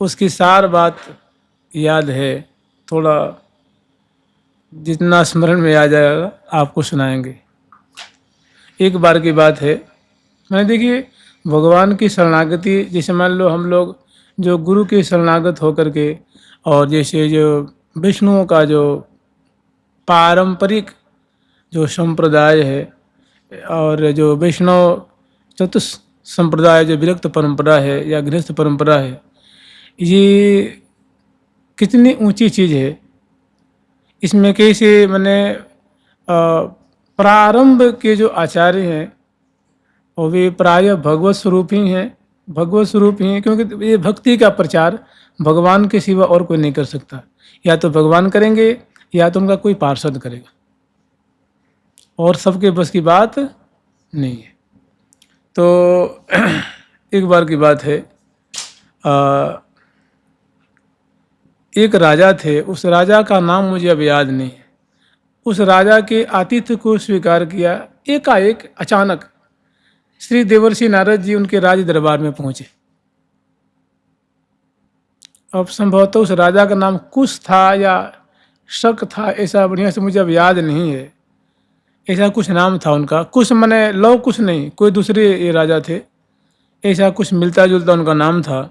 उसकी सार बात याद है, थोड़ा जितना स्मरण में आ जाएगा आपको सुनाएंगे। एक बार की बात है, मैंने देखिए भगवान की शरणागति, जैसे मान लो हम लोग जो गुरु के शरणागत होकर के, और जैसे जो विष्णुओं का जो पारंपरिक जो संप्रदाय है, और जो वैष्णव चतुष संप्रदाय जो विरक्त परंपरा है या गृहस्थ परंपरा है, ये कितनी ऊंची चीज़ है। इसमें कैसे मैंने प्रारंभ के जो आचार्य हैं वो भी प्रायः भगवत स्वरूप ही हैं, भगवत स्वरूप ही हैं, क्योंकि ये भक्ति का प्रचार भगवान के सिवा और कोई नहीं कर सकता। या तो भगवान करेंगे या तो उनका कोई पार्षद करेगा, और सबके बस की बात नहीं है। तो एक बार की बात है, एक राजा थे, उस राजा का नाम मुझे अब याद नहीं है। उस राजा के आतिथ्य को स्वीकार किया। एकाएक अचानक श्री देवर्षि नारद जी उनके राज दरबार में पहुंचे। अब संभवतः उस राजा का नाम कुश था या शक था, ऐसा बढ़िया से मुझे अब याद नहीं है। ऐसा कुछ नाम था उनका। कुश माने लव कुश नहीं, कोई दूसरे ये राजा थे, ऐसा कुछ मिलता जुलता उनका नाम था।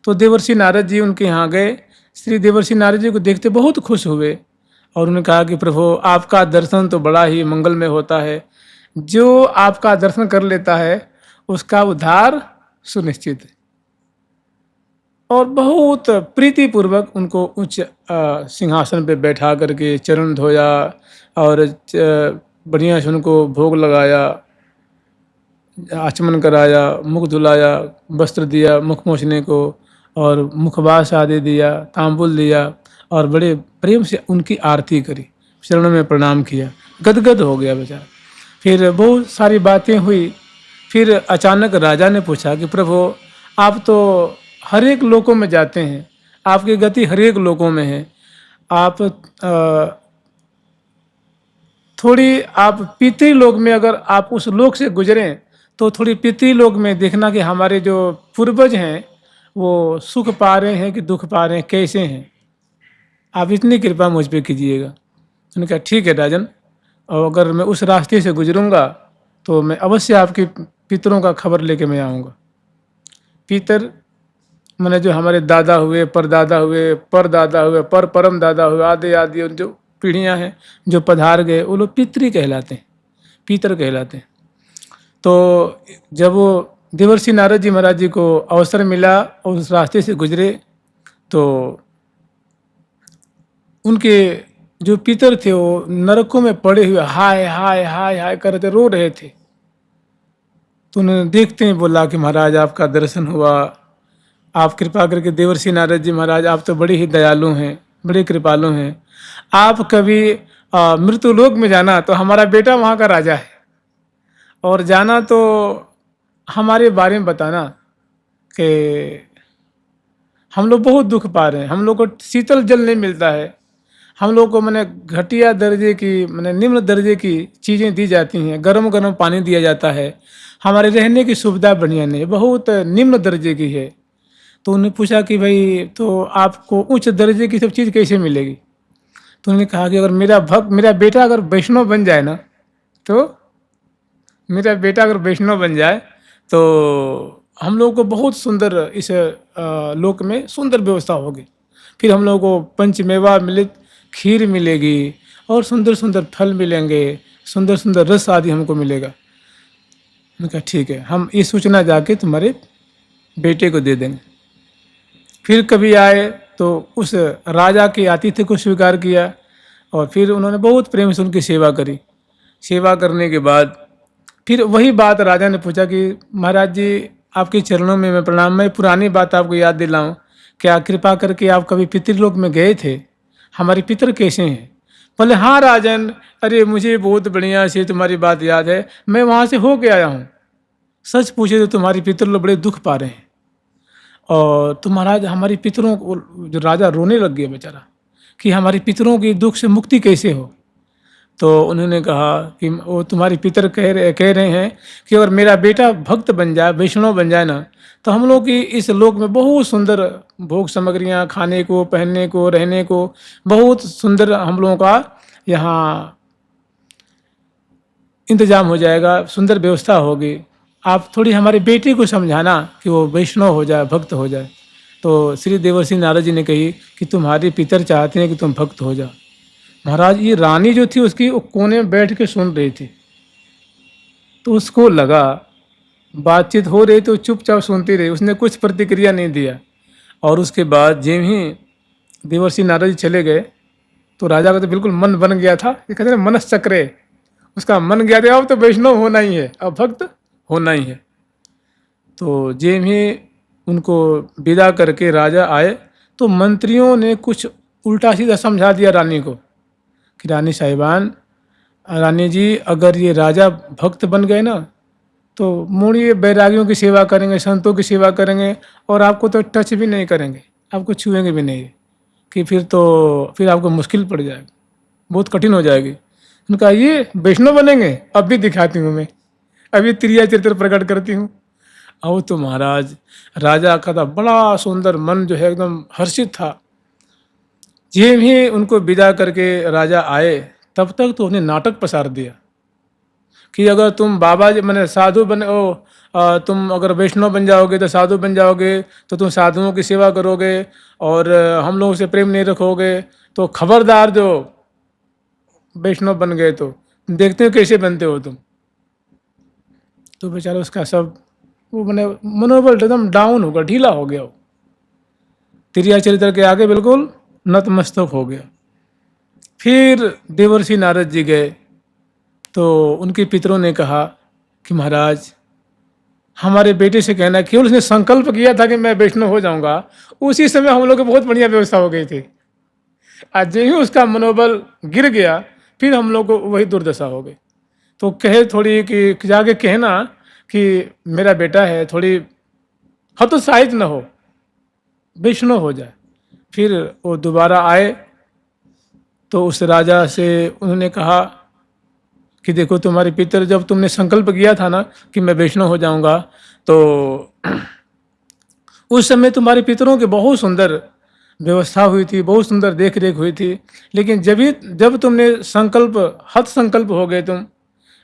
तो देवर्षि नारद जी उनके यहाँ गए। श्री देवर्षि नारद जी को देखते बहुत खुश हुए और उन्होंने कहा कि प्रभु आपका दर्शन तो बड़ा ही मंगलमय होता है, जो आपका दर्शन कर लेता है उसका उद्धार सुनिश्चित है। और बहुत प्रीतिपूर्वक उनको उच्च सिंहासन पे बैठा करके चरण धोया और बढ़िया से उनको भोग लगाया, आचमन कराया, मुख धुलाया, वस्त्र दिया मुख पोंछने को, और मुखवास आदि दिया, तांबुल दिया, और बड़े प्रेम से उनकी आरती करी, चरणों में प्रणाम किया। गदगद हो गया बेचारा। फिर बहुत सारी बातें हुई। फिर अचानक राजा ने पूछा कि प्रभु आप तो हर एक लोकों में जाते हैं, आपकी गति हर एक लोकों में है, आप थोड़ी आप पितृलोक में अगर आप उस लोक से गुजरें तो थोड़ी पितृलोक में देखना कि हमारे जो पूर्वज हैं वो सुख पा रहे हैं कि दुख पा रहे हैं, कैसे हैं, आप इतनी कृपा मुझ पे कीजिएगा। उन्होंने कहा ठीक है राजन, और अगर मैं उस रास्ते से गुजरूंगा तो मैं अवश्य आपके पितरों का खबर लेके मैं आऊँगा। पितर मैंने जो हमारे दादा हुए, परदादा हुए, परदादा हुए, पर परम दादा हुए, आदि आदि जो पीढ़ियाँ हैं जो पधार गए वो लोग पितृ कहलाते हैं, पितर कहलाते हैं। तो जब वो देवर्षि नारद जी महाराज जी को अवसर मिला और उस रास्ते से गुजरे तो उनके जो पितर थे वो नरकों में पड़े हुए हाय हाय हाय हाय करते रो रहे थे। तो उन्होंने देखते ही बोला कि महाराज आपका दर्शन हुआ, आप कृपा करके देवर्षि नारद जी महाराज आप तो बड़े ही दयालु हैं, बड़े कृपालु हैं, आप कभी मृत्युलोक में जाना तो हमारा बेटा वहाँ का राजा है, और जाना तो हमारे बारे में बताना कि हम लोग बहुत दुख पा रहे हैं, हम लोग को शीतल जल नहीं मिलता है, हम लोग को मैंने घटिया दर्जे की मैंने निम्न दर्जे की चीज़ें दी जाती हैं, गरम गरम पानी दिया जाता है, हमारे रहने की सुविधा बढ़िया नहीं, बहुत निम्न दर्जे की है। तो उन्होंने पूछा कि भाई तो आपको उच्च दर्जे की सब चीज़ कैसे मिलेगी? तो उन्होंने कहा कि अगर मेरा बेटा अगर वैष्णव बन जाए ना, तो मेरा बेटा अगर वैष्णव बन जाए तो हम लोगों को बहुत सुंदर इस लोक में सुंदर व्यवस्था होगी। फिर हम लोगों को पंचमेवा मिलित खीर मिलेगी और सुंदर सुंदर फल मिलेंगे, सुंदर सुंदर रस आदि हमको मिलेगा। मैंने कहा ठीक है, हम ये सूचना जाके तुम्हारे बेटे को दे देंगे। फिर कभी आए तो उस राजा के आतिथ्य को स्वीकार किया और फिर उन्होंने बहुत प्रेम से उनकी सेवा करी। सेवा करने के बाद फिर वही बात राजा ने पूछा कि महाराज जी आपके चरणों में मैं प्रणाम, मैं पुरानी बात आपको याद दिलाऊं, क्या कृपा करके आप कभी पितृलोक में गए थे? हमारे पितर कैसे हैं? बोले हाँ राजन, अरे मुझे बहुत बढ़िया से तुम्हारी बात याद है, मैं वहाँ से होके आया हूँ। सच पूछे तो तुम्हारे पितर लोग बड़े दुख पा रहे हैं, और तुम्हारा हमारे पितरों को, जो राजा रोने लग गया बेचारा कि हमारे पितरों के दुख से मुक्ति कैसे हो। तो उन्होंने कहा कि वो तुम्हारे पितर कह रहे हैं कि अगर मेरा बेटा भक्त बन जाए, वैष्णव बन जाए ना, तो हम लोग की इस लोक में बहुत सुंदर भोग सामग्रियाँ, खाने को, पहनने को, रहने को बहुत सुंदर हम लोगों का यहाँ इंतजाम हो जाएगा, सुंदर व्यवस्था होगी। आप थोड़ी हमारे बेटे को समझाना कि वो वैष्णव हो जाए, भक्त हो जाए। तो श्री देवर्षि नारद जी ने कही कि तुम्हारे पितर चाहते हैं कि तुम भक्त हो जाओ। महाराज, ये रानी जो थी उसकी वो कोने में बैठ के सुन रही थी। तो उसको लगा बातचीत हो रही तो चुपचाप सुनती रही, उसने कुछ प्रतिक्रिया नहीं दिया। और उसके बाद जब ही देवर्षि नारद जी चले गए तो राजा का तो बिल्कुल मन बन गया था। ये कहते हैं मनस चक्रे, उसका मन गया था अब तो वैष्णव होना ही है, अब भक्त होना ही है। तो जब ही उनको विदा करके राजा आए तो मंत्रियों ने कुछ उल्टा सीधा समझा दिया रानी को कि रानी साहिबान, रानी जी, अगर ये राजा भक्त बन गए ना तो मुड़िए बैरागियों की सेवा करेंगे, संतों की सेवा करेंगे और आपको तो टच भी नहीं करेंगे, आपको छुएंगे भी नहीं, कि फिर आपको मुश्किल पड़ जाएगी, बहुत कठिन हो जाएगी। उनका ये वैष्णव बनेंगे, अब भी दिखाती हूँ मैं, अभी त्रिया चरित्र प्रकट करती हूँ। अब तो महाराज राजा का था बड़ा सुंदर मन जो है एकदम हर्षित था। ये भी उनको विदा करके राजा आए तब तक तो उन्हें नाटक पसार दिया कि अगर तुम बाबा जी मैंने साधु बने ओ तुम अगर वैष्णव बन जाओगे तो साधु बन जाओगे तो तुम साधुओं की सेवा करोगे और हम लोगों से प्रेम नहीं रखोगे, तो खबरदार जो वैष्णव बन गए तो देखते हो कैसे बनते हो तुम। तो बेचारा उसका सब वो मैंने मनोबल एकदम डाउन हो गया, ढीला हो गया, वो त्रिया चरित्र के आगे बिल्कुल नतमस्तक हो गया। फिर देवर्षि नारद जी गए तो उनके पितरों ने कहा कि महाराज, हमारे बेटे से कहना, केवल उसने संकल्प किया था कि मैं वैष्णव हो जाऊंगा, उसी समय हम लोग की बहुत बढ़िया व्यवस्था हो गई थी। आज जो ही उसका मनोबल गिर गया फिर हम लोग को वही दुर्दशा हो गई। तो कहे थोड़ी कि जाके कहना कि मेरा बेटा है, थोड़ी हतोत्साहित न हो, वैष्णव हो जाए। फिर वो दोबारा आए तो उस राजा से उन्होंने कहा कि देखो, तुम्हारे पितर जब तुमने संकल्प किया था ना कि मैं वैष्णव हो जाऊंगा, तो उस समय तुम्हारे पितरों की बहुत सुंदर व्यवस्था हुई थी, बहुत सुंदर देख रेख हुई थी। लेकिन जब तुमने संकल्प, हत संकल्प हो गए तुम,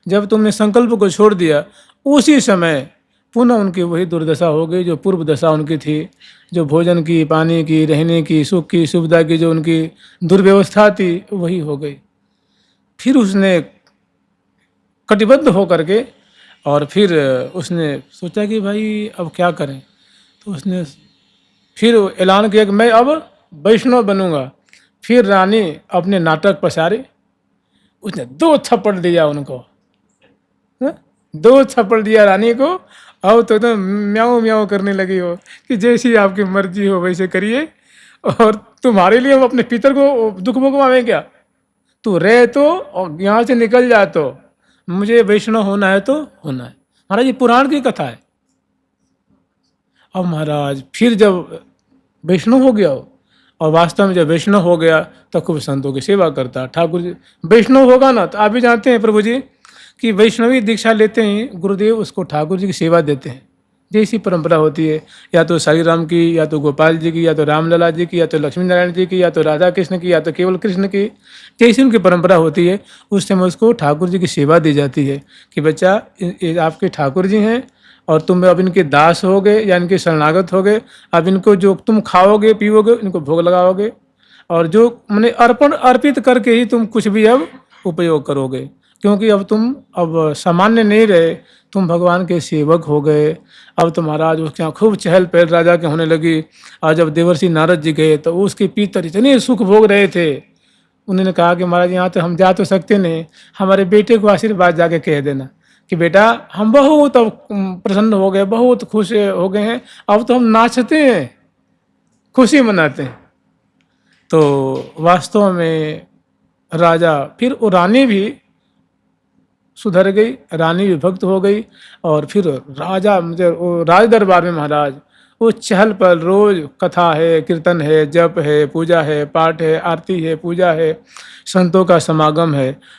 जब तुमने संकल्प को छोड़ दिया, उसी समय पुनः उनकी वही दुर्दशा हो गई जो पूर्व दशा उनकी थी। जो भोजन की, पानी की, रहने की, सुख की, सुविधा की जो उनकी दुर्व्यवस्था थी वही हो गई। फिर उसने कटिबद्ध होकर के और फिर उसने सोचा कि भाई अब क्या करें। तो उसने फिर ऐलान किया कि मैं अब वैष्णव बनूंगा। फिर रानी अपने नाटक पसारे, उसने 2 थप्पड़ दिया उनको, हाँ? 2 थप्पड़ दिया रानी को। अब तो एकदम म्याऊं म्याऊं करने लगी हो कि जैसी आपकी मर्जी हो वैसे करिए, और तुम्हारे लिए हम अपने पितर को दुख भोगवाएं क्या? तू रहे तो और यहाँ से निकल जा, तो मुझे वैष्णव होना है तो होना है। महाराज ये पुराण की कथा है। अब महाराज फिर जब वैष्णव हो गया हो, और वास्तव में जब वैष्णव हो गया तो खूब संतों की सेवा करता। ठाकुर जी वैष्णव होगा ना तो आप भी जानते हैं प्रभु जी कि वैष्णवी दीक्षा लेते ही गुरुदेव उसको ठाकुर जी की सेवा देते हैं, जैसी परंपरा होती है, या तो साई राम की, या तो गोपाल जी की, या तो रामलला जी की, या तो लक्ष्मी नारायण जी की, या तो राधा कृष्ण की, या तो केवल कृष्ण की, जैसी उनकी परंपरा होती है उस समय उसको ठाकुर जी की सेवा दी जाती है कि बच्चा ये आपके ठाकुर जी हैं और तुम अब इनके दास हो गए या इनके शरणागत हो गए। अब इनको जो तुम खाओगे पीओगे इनको भोग लगाओगे, और जो मैंने अर्पित करके ही तुम कुछ भी अब उपयोग करोगे, क्योंकि अब तुम अब सामान्य नहीं रहे, तुम भगवान के सेवक हो गए। अब तो महाराज उसके यहाँ खूब चहल पहल राजा के होने लगी। और जब देवर्षि नारद जी गए तो उसके पितर इतने सुख भोग रहे थे, उन्होंने कहा कि महाराज यहाँ तो हम जा तो सकते नहीं, हमारे बेटे को आशीर्वाद जाके कह देना कि बेटा हम बहुत अब प्रसन्न हो गए, बहुत खुश हो गए हैं, अब तो हम नाचते हैं, खुशी मनाते हैं। तो वास्तव में राजा फिर वो रानी भी सुधर गई, रानी भी भक्त हो गई। और फिर राजा मुझे वो राज दरबार में महाराज वो चहल पहल, रोज कथा है, कीर्तन है, जप है, पूजा है, पाठ है, आरती है, पूजा है, संतों का समागम है।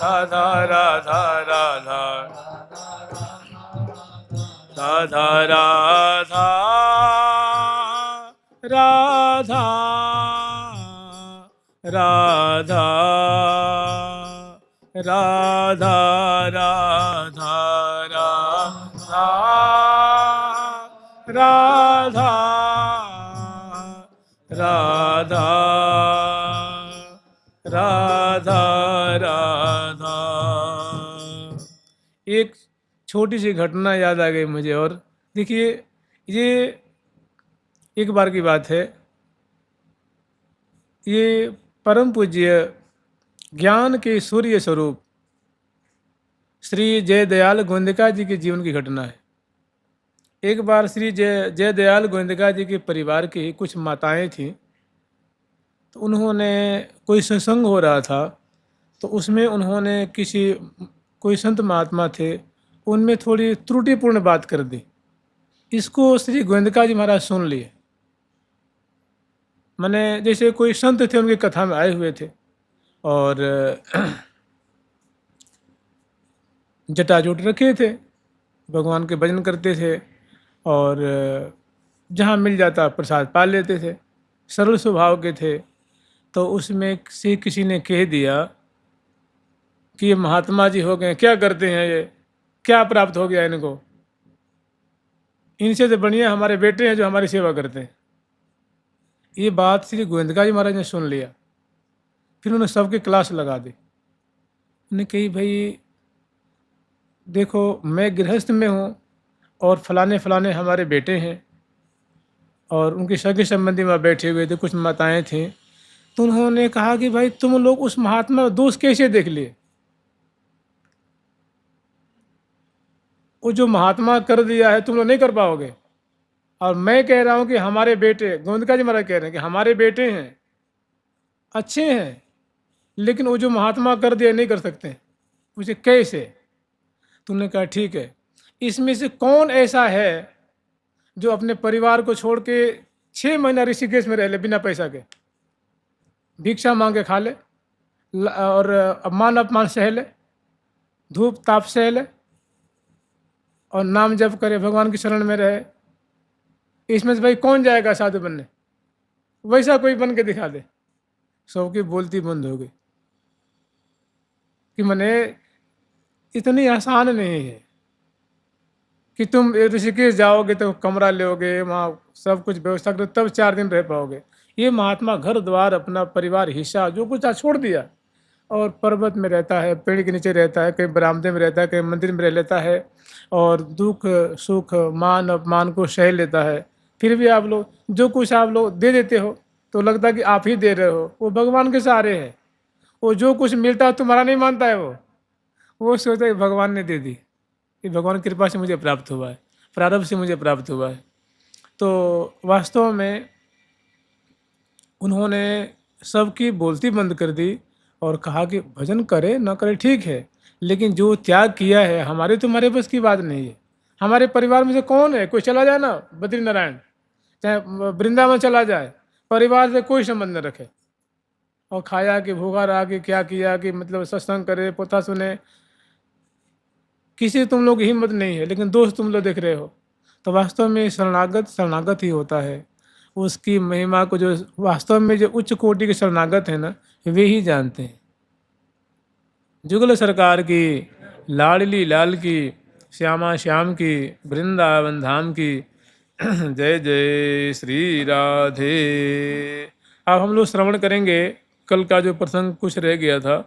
राधा राधा राधा राधा राधा राधा राधा राधा राधा राधा राधा राधा राधा। एक छोटी सी घटना याद आ गई मुझे। और देखिए, ये एक बार की बात है। ये परम पूज्य ज्ञान के सूर्य स्वरूप श्री जयदयाल गोविंदका जी के जीवन की घटना है। एक बार श्री जयदयाल गोविंदका जी के परिवार की कुछ माताएं थीं, तो उन्होंने कोई सत्संग हो रहा था, तो उसमें उन्होंने कोई संत महात्मा थे, उनमें थोड़ी त्रुटिपूर्ण बात कर दी। इसको श्री गोविंदका जी महाराज सुन लिए। माने जैसे कोई संत थे, उनकी कथा में आए हुए थे और जटाजूट रखे थे, भगवान के भजन करते थे और जहाँ मिल जाता प्रसाद पा लेते थे, सरल स्वभाव के थे। तो उसमें से किसी ने कह दिया कि ये महात्मा जी हो गए, क्या करते हैं ये, क्या प्राप्त हो गया इनको, इनसे तो बढ़िया हमारे बेटे हैं जो हमारी सेवा करते हैं। ये बात श्री गोविंदका जी महाराज ने सुन लिया। फिर उन्होंने सबके क्लास लगा दी। उन्होंने कही, भाई देखो, मैं गृहस्थ में हूँ और फलाने फलाने हमारे बेटे हैं, और उनके सगे संबंधी वहाँ बैठे हुए थे, कुछ माताएं थीं। तो उन्होंने कहा कि भाई तुम लोग उस महात्मा में दोष कैसे देख लिए, वो जो महात्मा कर दिया है तुम लोग नहीं कर पाओगे। और मैं कह रहा हूँ कि हमारे बेटे, गोविंदका जी महाराज कह रहे हैं कि हमारे बेटे हैं, अच्छे हैं, लेकिन वो जो महात्मा कर दिया नहीं कर सकते। मुझे कैसे? तुमने कहा ठीक है, इसमें से कौन ऐसा है जो अपने परिवार को छोड़ के 6 महीना ऋषिकेश में रह ले बिना पैसा के, भिक्षा मांग के खा ले और मान अपमान सह ले, धूप ताप सह ले और नाम जप करे, भगवान की शरण में रहे। इसमें से भाई कौन जाएगा साधु बनने? वैसा कोई बन के दिखा दे। सबकी बोलती बंद हो गई कि मने इतनी आसान नहीं है कि तुम ऋषिकेश जाओगे तो कमरा लोगे, वहाँ सब कुछ व्यवस्था करो, तब 4 दिन रह पाओगे। ये महात्मा घर द्वार, अपना परिवार, हिस्सा जो कुछ आज छोड़ दिया और पर्वत में रहता है, पेड़ के नीचे रहता है, कहीं बरामदे में रहता है, कहीं मंदिर में रह लेता है और दुख सुख मान अपमान को सह लेता है। फिर भी आप लोग जो कुछ आप लोग दे देते हो तो लगता है कि आप ही दे रहे हो। वो भगवान के सहारे है। वो जो कुछ मिलता है तुम्हारा नहीं मानता है। वो सोचता है भगवान ने दे दी, कि भगवान की कृपा से मुझे प्राप्त हुआ है, प्रारब्ध से मुझे प्राप्त हुआ है। तो वास्तव में उन्होंने सबकी बोलती बंद कर दी और कहा कि भजन करे न करे ठीक है, लेकिन जो त्याग किया है हमारे तुम्हारे बस की बात नहीं है। हमारे परिवार में से कौन है, कोई चला जाए ना बद्रीनारायण, चाहे वृंदावन चला जाए, परिवार से कोई संबंध न रखे और खाया कि भूखा रहा कि क्या किया कि मतलब सत्संग करे, पोथा सुने, किसी तुम लोग की हिम्मत नहीं है, लेकिन दोस्त तुम लोग देख रहे हो। तो वास्तव में शरणागत शरणागत ही होता है। उसकी महिमा को जो वास्तव में जो उच्च कोटि के शरणागत है ना, वे ही जानते हैं। जुगल सरकार की, लाडली लाल की, श्यामा श्याम की, वृंदावन धाम की जय जय श्री राधे। अब हम लोग श्रवण करेंगे कल का जो प्रसंग कुछ रह गया था।